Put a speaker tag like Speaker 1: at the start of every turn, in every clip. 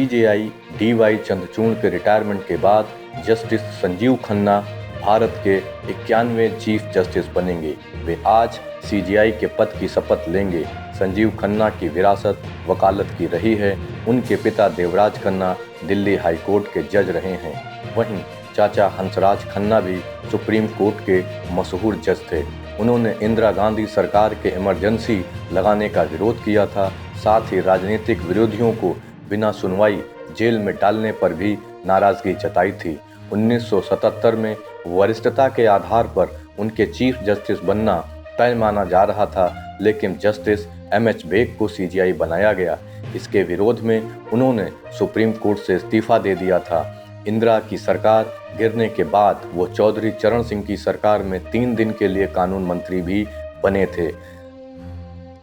Speaker 1: CJI D Y Chandrachud के retirement के बाद जस्टिस संजीव खन्ना भारत के 91वें चीफ जस्टिस बनेंगे। वे आज सीजेआई के पद की शपथ लेंगे। संजीव खन्ना की विरासत वकालत की रही है। उनके पिता देवराज खन्ना दिल्ली हाई कोर्ट के जज रहे हैं। वहीं चाचा हंसराज खन्ना भी सुप्रीम कोर्ट के मशहूर जज थे। उन्होंने इंदिरा गांधी सरकार के इमरजेंसी लगाने का विरोध किया था। साथ ही राजनीतिक विरोधियों को बिना सुनवाई जेल में डालने पर भी नाराजगी जताई थी। 1977 में वरिष्ठता के आधार पर उनके चीफ जस्टिस बनना तय माना जा रहा था, लेकिन जस्टिस एमएच बेग को सीजेआई बनाया गया। इसके विरोध में उन्होंने सुप्रीम कोर्ट से इस्तीफा दे दिया था। इंदिरा की सरकार गिरने के बाद वो चौधरी चरण सिंह की सरकार में 3 दिन के लिए कानून मंत्री भी बने थे।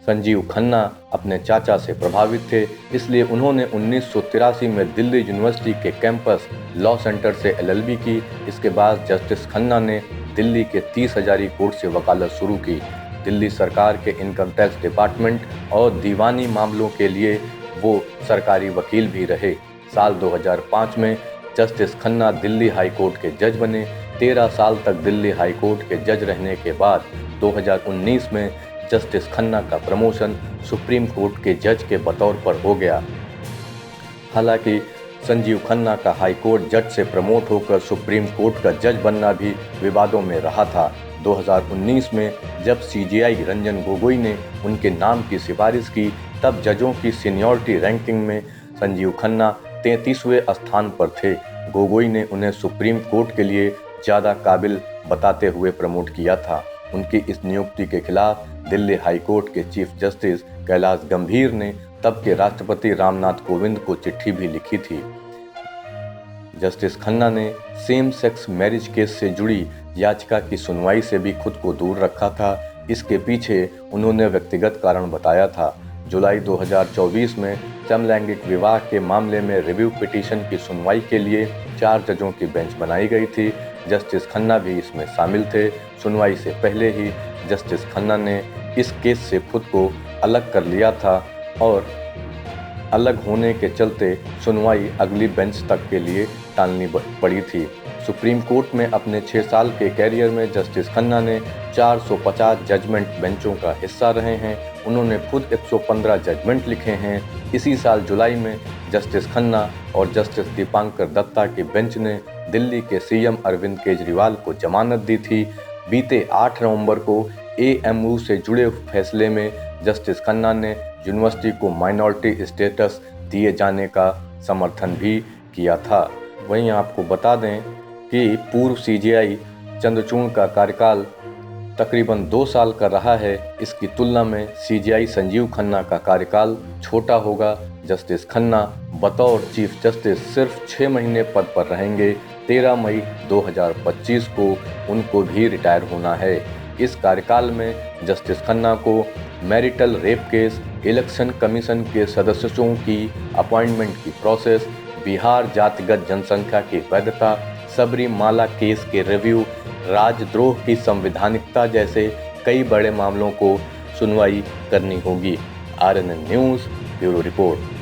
Speaker 1: संजीव खन्ना अपने चाचा से प्रभावित थे, इसलिए उन्होंने 1983 में दिल्ली यूनिवर्सिटी के कैंपस लॉ सेंटर से एलएलबी की। इसके बाद जस्टिस खन्ना ने दिल्ली के 30 हजारी कोर्ट से वकालत शुरू की। दिल्ली सरकार के इनकम टैक्स डिपार्टमेंट और दीवानी मामलों के लिए वो सरकारी वकील भी रहे। साल 2005 में justice Khanna Delhi high court के जज बने। 13 साल तक दिल्ली हाई कोर्ट के जज रहने के बाद 2019 में जस्टिस खन्ना का प्रमोशन सुप्रीम कोर्ट के जज के बतौर पर हो गया। हालांकि संजीव खन्ना का हाई कोर्ट जज से प्रमोट होकर सुप्रीम कोर्ट का जज बनना भी विवादों में रहा था। 2019 में जब सीजेआई रंजन गोगोई ने उनके नाम की सिफारिश की, तब जजों की सीनियरिटी रैंकिंग में संजीव खन्ना 33वें स्थान पर थे। गोगोई ने उन्हें सुप्रीम कोर्ट के लिए ज़्यादा काबिल बताते हुए प्रमोट किया था। उनकी इस नियुक्ति के खिलाफ दिल्ली हाई कोर्ट के चीफ जस्टिस कैलाश गंभीर ने तब के राष्ट्रपति रामनाथ कोविंद को चिट्ठी भी लिखी थी। जस्टिस खन्ना ने सेम सेक्स मैरिज केस से जुड़ी याचिका की सुनवाई से भी खुद को दूर रखा था। इसके पीछे उन्होंने व्यक्तिगत कारण बताया था। जुलाई 2024 में समलैंगिक विवाह के मामले में रिव्यू पिटीशन की सुनवाई के लिए 4 जजों की बेंच बनाई गई थी। जस्टिस खन्ना भी इसमें शामिल थे। सुनवाई से पहले ही जस्टिस खन्ना ने इस केस से खुद को अलग कर लिया था और अलग होने के चलते सुनवाई अगली बेंच तक के लिए टालनी पड़ी थी। सुप्रीम कोर्ट में अपने 6 साल के कैरियर में जस्टिस खन्ना ने 450 जजमेंट बेंचों का हिस्सा रहे हैं। उन्होंने खुद 115 जजमेंट लिखे हैं। इसी साल जुलाई में जस्टिस खन्ना और जस्टिस दीपांकर दत्ता की बेंच ने दिल्ली के सीएम अरविंद केजरीवाल को जमानत दी थी। बीते 8 नवंबर को एएमयू से जुड़े फैसले में जस्टिस खन्ना ने यूनिवर्सिटी को माइनॉरिटी स्टेटस दिए जाने का समर्थन भी किया था। वहीं आपको बता दें कि पूर्व सीजेआई चंद्रचूड़ का कार्यकाल तकरीबन 2 साल का रहा है। इसकी तुलना में सीजेआई संजीव खन्ना का कार्यकाल छोटा होगा। जस्टिस खन्ना बतौर चीफ जस्टिस सिर्फ 6 महीने पद पर रहेंगे। 13 मई 2025 को उनको भी रिटायर होना है। इस कार्यकाल में जस्टिस खन्ना को marital rape case, election commission के सदस्यों की अपॉइंटमेंट की प्रोसेस, बिहार जातिगत जनसंख्या की वैधता, सबरीमाला केस के रिव्यू, राजद्रोह की संवैधानिकता जैसे कई बड़े मामलों को सुनवाई करनी होगी। RNN news bureau report.